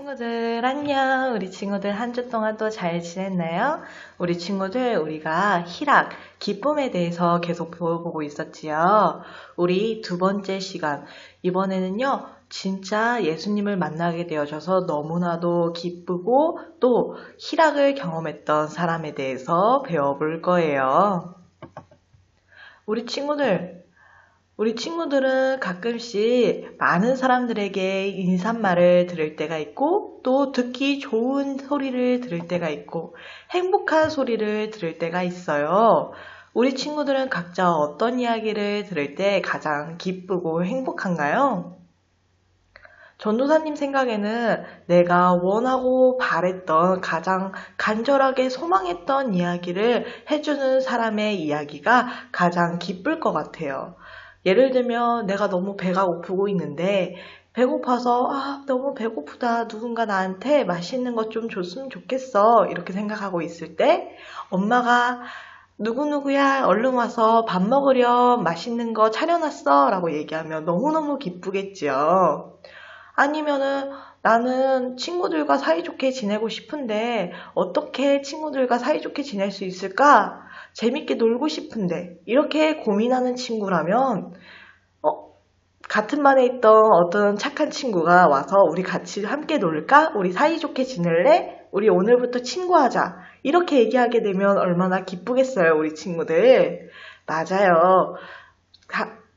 친구들 안녕. 우리 친구들 한 주 동안 또 잘 지냈나요? 우리 친구들 우리가 희락, 기쁨에 대해서 계속 배워보고 있었지요. 우리 두 번째 시간 이번에는요. 진짜 예수님을 만나게 되어져서 너무나도 기쁘고 또 희락을 경험했던 사람에 대해서 배워볼 거예요. 우리 친구들은 가끔씩 많은 사람들에게 인사말을 들을 때가 있고 또 듣기 좋은 소리를 들을 때가 있고 행복한 소리를 들을 때가 있어요. 우리 친구들은 각자 어떤 이야기를 들을 때 가장 기쁘고 행복한가요? 전도사님 생각에는 내가 원하고 바랬던 가장 간절하게 소망했던 이야기를 해주는 사람의 이야기가 가장 기쁠 것 같아요. 예를 들면 내가 너무 배가 고프고 있는데 배고파서 너무 배고프다. 누군가 나한테 맛있는 것 좀 줬으면 좋겠어. 이렇게 생각하고 있을 때 엄마가 누구누구야 얼른 와서 밥 먹으렴 맛있는 거 차려놨어 라고 얘기하면 너무너무 기쁘겠지요. 아니면은 나는 친구들과 사이좋게 지내고 싶은데 어떻게 친구들과 사이좋게 지낼 수 있을까? 재밌게 놀고 싶은데 이렇게 고민하는 친구라면 같은 반에 있던 어떤 착한 친구가 와서 우리 같이 함께 놀까? 우리 사이좋게 지낼래? 우리 오늘부터 친구하자. 이렇게 얘기하게 되면 얼마나 기쁘겠어요, 우리 친구들. 맞아요.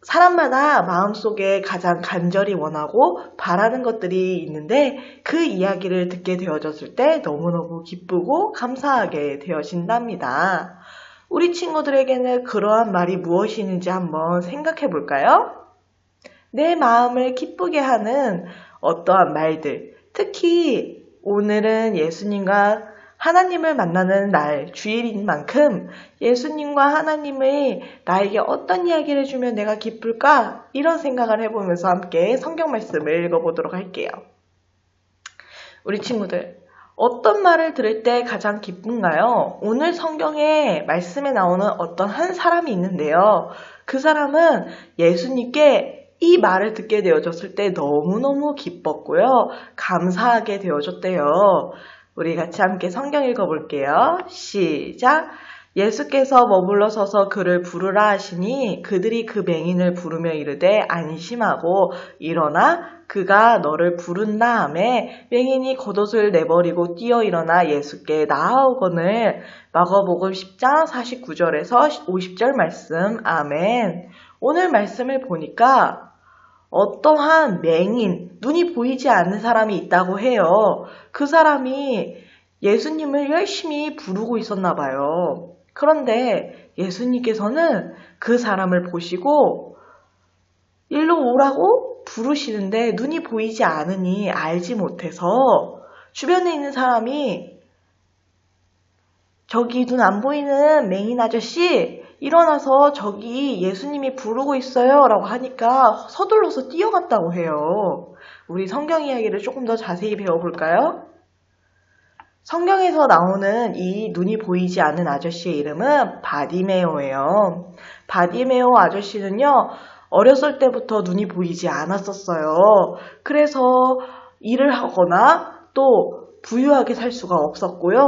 사람마다 마음속에 가장 간절히 원하고 바라는 것들이 있는데 그 이야기를 듣게 되어졌을 때 너무너무 기쁘고 감사하게 되어진답니다. 우리 친구들에게는 그러한 말이 무엇이 있는지 한번 생각해 볼까요? 내 마음을 기쁘게 하는 어떠한 말들, 특히 오늘은 예수님과 하나님을 만나는 날, 주일인 만큼 예수님과 하나님이 나에게 어떤 이야기를 주면 내가 기쁠까? 이런 생각을 해보면서 함께 성경 말씀을 읽어보도록 할게요. 우리 친구들, 어떤 말을 들을 때 가장 기쁜가요? 오늘 성경에 말씀에 나오는 어떤 한 사람이 있는데요. 그 사람은 예수님께 이 말을 듣게 되어졌을 때 너무너무 기뻤고요. 감사하게 되어졌대요. 우리 같이 함께 성경 읽어볼게요. 시작! 예수께서 머물러 서서 그를 부르라 하시니 그들이 그 맹인을 부르며 이르되 안심하고 일어나 그가 너를 부른다 하매 맹인이 겉옷을 내버리고 뛰어 일어나 예수께 나아오거늘. 마가복음 10장 49절에서 50절 말씀. 아멘. 오늘 말씀을 보니까 어떠한 맹인, 눈이 보이지 않는 사람이 있다고 해요. 그 사람이 예수님을 열심히 부르고 있었나 봐요. 그런데 예수님께서는 그 사람을 보시고 일로 오라고 부르시는데 눈이 보이지 않으니 알지 못해서 주변에 있는 사람이 저기 눈 안 보이는 맹인 아저씨 일어나서 저기 예수님이 부르고 있어요 라고 하니까 서둘러서 뛰어갔다고 해요. 우리 성경 이야기를 조금 더 자세히 배워볼까요? 성경에서 나오는 이 눈이 보이지 않는 아저씨의 이름은 바디메오예요. 바디메오 아저씨는요, 어렸을 때부터 눈이 보이지 않았었어요. 그래서 일을 하거나 또 부유하게 살 수가 없었고요.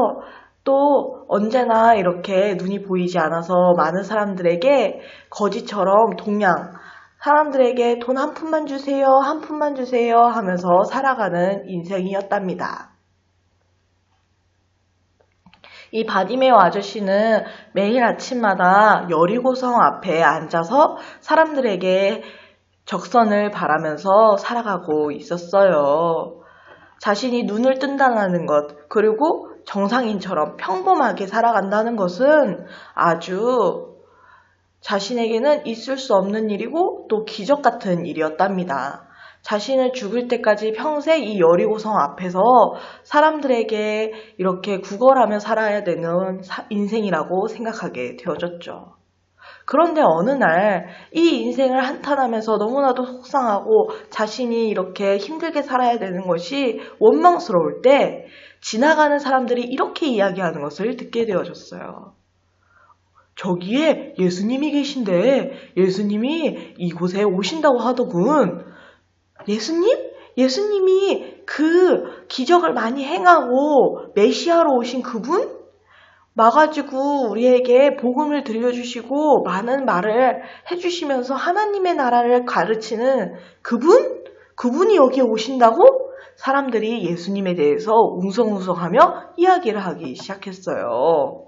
또 언제나 이렇게 눈이 보이지 않아서 많은 사람들에게 거지처럼 동양, 사람들에게 돈 한 푼만 주세요, 한 푼만 주세요 하면서 살아가는 인생이었답니다. 이 바디메오 아저씨는 매일 아침마다 여리고성 앞에 앉아서 사람들에게 적선을 바라면서 살아가고 있었어요. 자신이 눈을 뜬다는 것, 그리고 정상인처럼 평범하게 살아간다는 것은 아주 자신에게는 있을 수 없는 일이고 또 기적 같은 일이었답니다. 자신은 죽을 때까지 평생 이 여리고성 앞에서 사람들에게 이렇게 구걸하며 살아야 되는 인생이라고 생각하게 되어졌죠. 그런데 어느 날 이 인생을 한탄하면서 너무나도 속상하고 자신이 이렇게 힘들게 살아야 되는 것이 원망스러울 때 지나가는 사람들이 이렇게 이야기하는 것을 듣게 되어졌어요. 저기에 예수님이 계신데 예수님이 이곳에 오신다고 하더군. 예수님? 예수님이 그 기적을 많이 행하고 메시아로 오신 그분? 와가지고 우리에게 복음을 들려주시고 많은 말을 해주시면서 하나님의 나라를 가르치는 그분? 그분이 여기에 오신다고? 사람들이 예수님에 대해서 웅성웅성하며 이야기를 하기 시작했어요.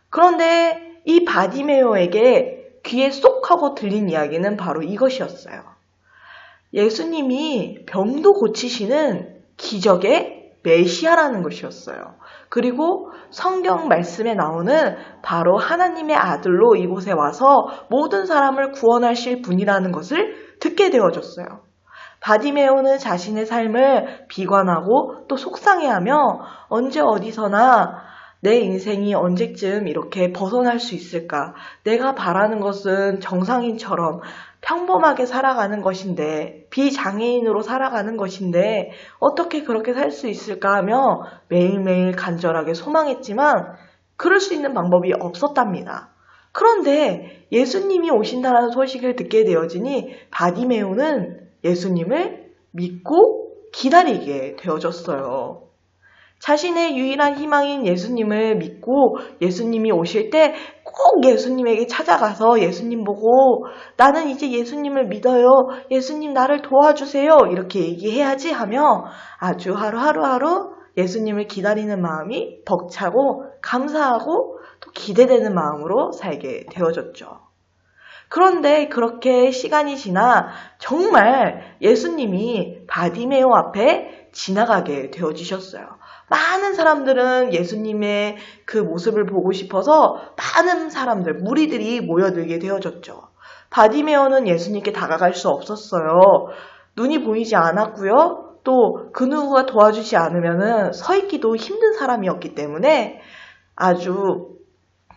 그런데 이 바디메오에게 귀에 쏙 하고 들린 이야기는 바로 이것이었어요. 예수님이 병도 고치시는 기적의 메시아라는 것이었어요. 그리고 성경 말씀에 나오는 바로 하나님의 아들로 이곳에 와서 모든 사람을 구원하실 분이라는 것을 듣게 되어졌어요. 바디메오는 자신의 삶을 비관하고 또 속상해하며 언제 어디서나 내 인생이 언제쯤 이렇게 벗어날 수 있을까? 내가 바라는 것은 정상인처럼 평범하게 살아가는 것인데, 비장애인으로 살아가는 것인데 어떻게 그렇게 살 수 있을까 하며 매일매일 간절하게 소망했지만 그럴 수 있는 방법이 없었답니다. 그런데 예수님이 오신다는 소식을 듣게 되어지니 바디메오는 예수님을 믿고 기다리게 되어졌어요. 자신의 유일한 희망인 예수님을 믿고 예수님이 오실 때 꼭 예수님에게 찾아가서 예수님 보고 나는 이제 예수님을 믿어요. 예수님 나를 도와주세요. 이렇게 얘기해야지 하며 아주 하루하루 예수님을 기다리는 마음이 벅차고 감사하고 또 기대되는 마음으로 살게 되어졌죠. 그런데 그렇게 시간이 지나 정말 예수님이 바디메오 앞에 지나가게 되어지셨어요. 많은 사람들은 예수님의 그 모습을 보고 싶어서 많은 사람들, 무리들이 모여들게 되어졌죠. 바디메오는 예수님께 다가갈 수 없었어요. 눈이 보이지 않았고요. 또 그 누구가 도와주지 않으면 서 있기도 힘든 사람이었기 때문에 아주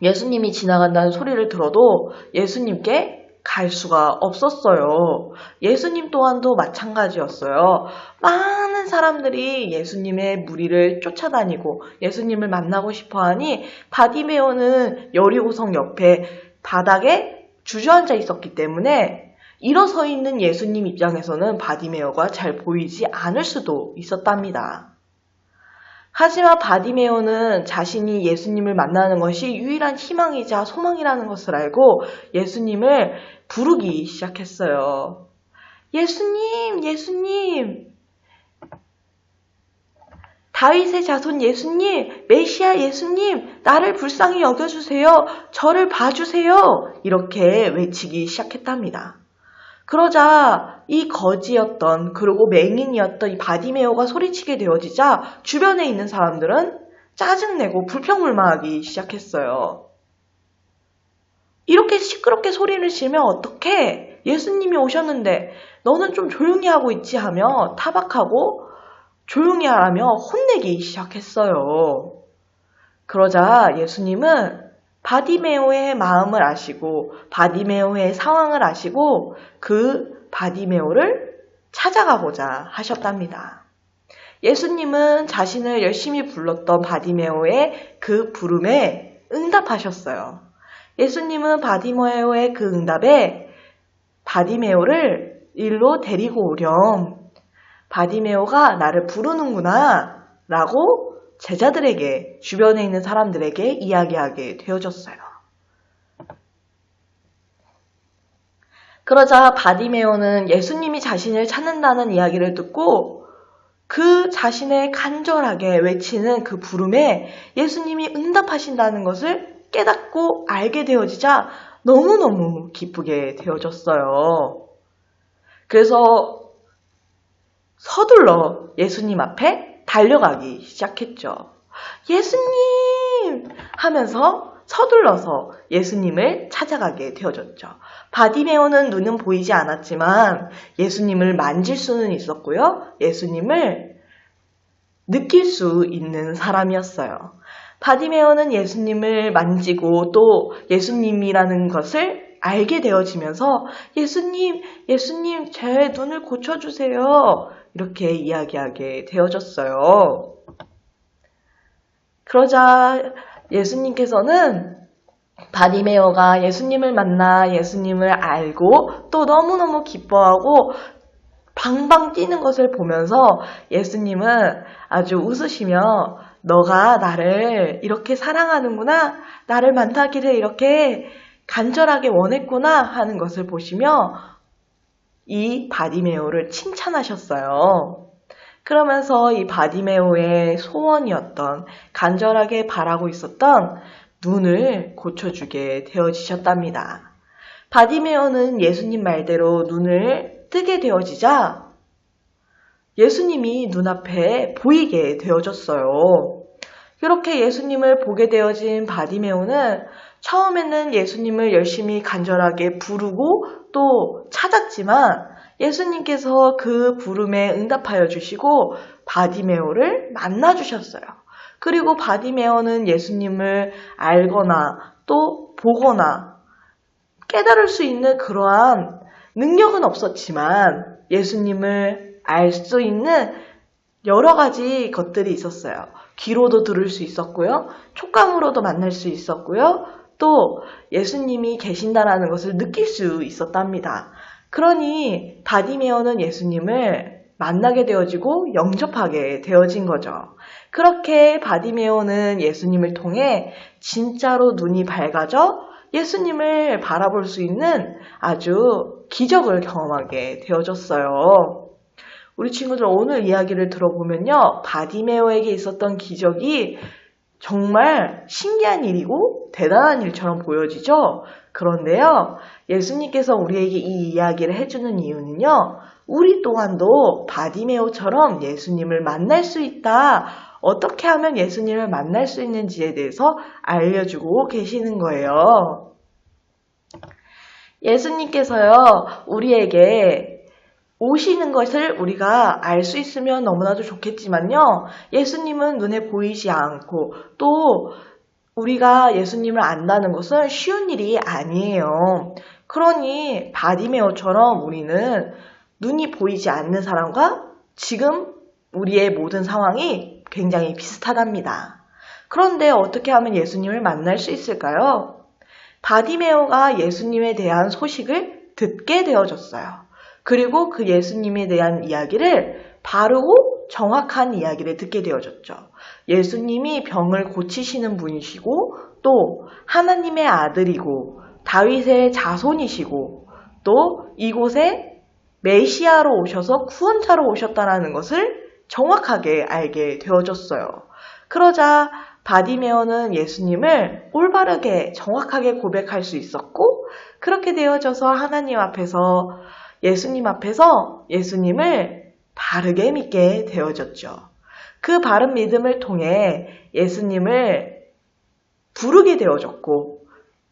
예수님이 지나간다는 소리를 들어도 예수님께 갈 수가 없었어요. 예수님 또한도 마찬가지였어요. 많은 사람들이 예수님의 무리를 쫓아다니고 예수님을 만나고 싶어하니 바디메오는 여리고성 옆에 바닥에 주저앉아 있었기 때문에 일어서 있는 예수님 입장에서는 바디메오가 잘 보이지 않을 수도 있었답니다. 하지만 바디메오는 자신이 예수님을 만나는 것이 유일한 희망이자 소망이라는 것을 알고 예수님을 부르기 시작했어요. 예수님, 예수님, 다윗의 자손 예수님, 메시아 예수님, 나를 불쌍히 여겨주세요. 저를 봐주세요. 이렇게 외치기 시작했답니다. 그러자 이 거지였던 그리고 맹인이었던 이 바디메오가 소리치게 되어지자 주변에 있는 사람들은 짜증내고 불평불만하기 시작했어요. 이렇게 시끄럽게 소리를 지르면 어떡해? 예수님이 오셨는데 너는 좀 조용히 하고 있지 하며 타박하고 조용히 하라며 혼내기 시작했어요. 그러자 예수님은 바디메오의 마음을 아시고 바디메오의 상황을 아시고 그 바디메오를 찾아가고자 하셨답니다. 예수님은 자신을 열심히 불렀던 바디메오의 그 부름에 응답하셨어요. 예수님은 바디메오의 그 응답에 바디메오를 일로 데리고 오렴. 바디메오가 나를 부르는구나 라고 제자들에게, 주변에 있는 사람들에게 이야기하게 되어졌어요. 그러자 바디메오는 예수님이 자신을 찾는다는 이야기를 듣고 그 자신의 간절하게 외치는 그 부름에 예수님이 응답하신다는 것을 깨닫고 알게 되어지자 너무너무 기쁘게 되어졌어요. 그래서 서둘러 예수님 앞에 달려가기 시작했죠. 예수님! 하면서 서둘러서 예수님을 찾아가게 되어졌죠. 바디메오는 눈은 보이지 않았지만 예수님을 만질 수는 있었고요. 예수님을 느낄 수 있는 사람이었어요. 바디메오는 예수님을 만지고 또 예수님이라는 것을 알게 되어지면서 예수님, 예수님, 제 눈을 고쳐주세요. 이렇게 이야기하게 되어졌어요. 그러자 예수님께서는 바디메오가 예수님을 만나 예수님을 알고 또 너무너무 기뻐하고 방방 뛰는 것을 보면서 예수님은 아주 웃으시며 너가 나를 이렇게 사랑하는구나, 나를 만나기를 이렇게 간절하게 원했구나 하는 것을 보시며 이 바디메오를 칭찬하셨어요. 그러면서 이 바디메오의 소원이었던, 간절하게 바라고 있었던 눈을 고쳐주게 되어지셨답니다. 바디메오는 예수님 말대로 눈을 뜨게 되어지자 예수님이 눈앞에 보이게 되어졌어요. 그렇게 예수님을 보게 되어진 바디메오는 처음에는 예수님을 열심히 간절하게 부르고 또 찾았지만 예수님께서 그 부름에 응답하여 주시고 바디메오를 만나 주셨어요. 그리고 바디메오는 예수님을 알거나 또 보거나 깨달을 수 있는 그러한 능력은 없었지만 예수님을 알 수 있는 여러 가지 것들이 있었어요. 귀로도 들을 수 있었고요. 촉감으로도 만날 수 있었고요. 또 예수님이 계신다라는 것을 느낄 수 있었답니다. 그러니 바디메오는 예수님을 만나게 되어지고 영접하게 되어진 거죠. 그렇게 바디메오는 예수님을 통해 진짜로 눈이 밝아져 예수님을 바라볼 수 있는 아주 기적을 경험하게 되어졌어요. 우리 친구들 오늘 이야기를 들어보면요. 바디메오에게 있었던 기적이 정말 신기한 일이고 대단한 일처럼 보여지죠. 그런데요. 예수님께서 우리에게 이 이야기를 해주는 이유는요. 우리 또한도 바디메오처럼 예수님을 만날 수 있다. 어떻게 하면 예수님을 만날 수 있는지에 대해서 알려주고 계시는 거예요. 예수님께서요. 우리에게 오시는 것을 우리가 알 수 있으면 너무나도 좋겠지만요. 예수님은 눈에 보이지 않고 또 우리가 예수님을 안다는 것은 쉬운 일이 아니에요. 그러니 바디메오처럼 우리는 눈이 보이지 않는 사람과 지금 우리의 모든 상황이 굉장히 비슷하답니다. 그런데 어떻게 하면 예수님을 만날 수 있을까요? 바디메오가 예수님에 대한 소식을 듣게 되어졌어요. 그리고 그 예수님에 대한 이야기를 바르고 정확한 이야기를 듣게 되어졌죠. 예수님이 병을 고치시는 분이시고 또 하나님의 아들이고 다윗의 자손이시고 또 이곳에 메시아로 오셔서 구원자로 오셨다는 것을 정확하게 알게 되어졌어요. 그러자 바디메오는 예수님을 올바르게 정확하게 고백할 수 있었고 그렇게 되어져서 하나님 앞에서 예수님 앞에서 예수님을 바르게 믿게 되어졌죠. 그 바른 믿음을 통해 예수님을 부르게 되어졌고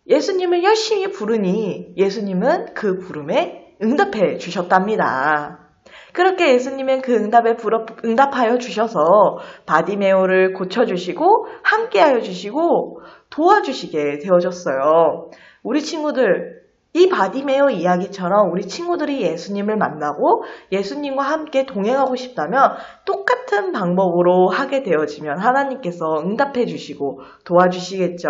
예수님을 열심히 부르니 예수님은 그 부름에 응답해 주셨답니다. 그렇게 예수님은 그 응답에 응답하여 주셔서 바디메오를 고쳐주시고 함께하여 주시고 도와주시게 되어졌어요. 우리 친구들 이 바디메오 이야기처럼 우리 친구들이 예수님을 만나고 예수님과 함께 동행하고 싶다면 똑같은 방법으로 하게 되어지면 하나님께서 응답해 주시고 도와주시겠죠.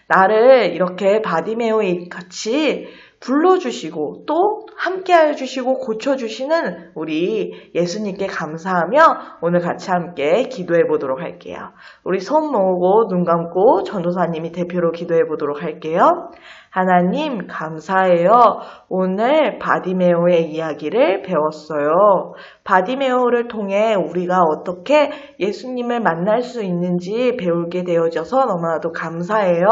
나를 이렇게 바디메오 같이 불러주시고 또 함께하여 주시고 고쳐주시는 우리 예수님께 감사하며 오늘 같이 함께 기도해 보도록 할게요. 우리 손 모으고 눈 감고 전도사님이 대표로 기도해 보도록 할게요. 하나님 감사해요. 오늘 바디메오의 이야기를 배웠어요. 바디메오를 통해 우리가 어떻게 예수님을 만날 수 있는지 배우게 되어져서 너무나도 감사해요.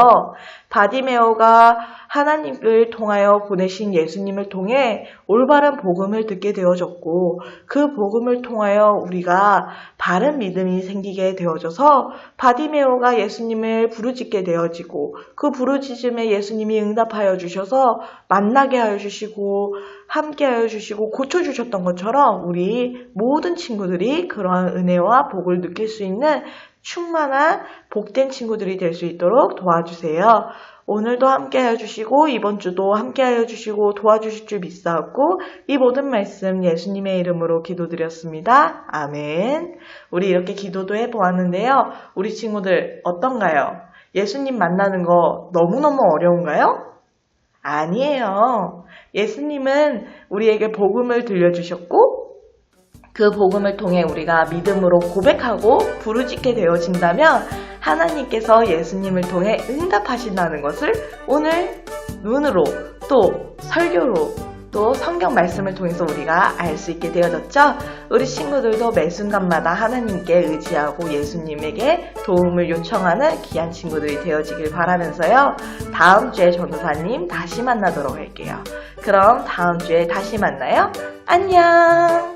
바디메오가 하나님을 통하여 보내신 예수님을 통해 올바른 복음을 듣게 되어졌고 그 복음을 통하여 우리가 바른 믿음이 생기게 되어져서 바디메오가 예수님을 부르짖게 되어지고 그 부르짖음에 예수님이 응답하여 주셔서 만나게 하여 주시고 함께 하여 주시고 고쳐주셨던 것처럼 우리 모든 친구들이 그러한 은혜와 복을 느낄 수 있는 충만한 복된 친구들이 될 수 있도록 도와주세요. 오늘도 함께 해주시고 이번 주도 함께 해주시고 도와주실 줄 믿사옵고 이 모든 말씀 예수님의 이름으로 기도드렸습니다. 아멘. 우리 이렇게 기도도 해보았는데요. 우리 친구들 어떤가요? 예수님 만나는 거 너무너무 어려운가요? 아니에요. 예수님은 우리에게 복음을 들려주셨고 그 복음을 통해 우리가 믿음으로 고백하고 부르짖게 되어진다면 하나님께서 예수님을 통해 응답하신다는 것을 오늘 눈으로 또 설교로 또 성경 말씀을 통해서 우리가 알 수 있게 되어졌죠. 우리 친구들도 매 순간마다 하나님께 의지하고 예수님에게 도움을 요청하는 귀한 친구들이 되어지길 바라면서요. 다음 주에 전도사님 다시 만나도록 할게요. 그럼 다음 주에 다시 만나요. 안녕.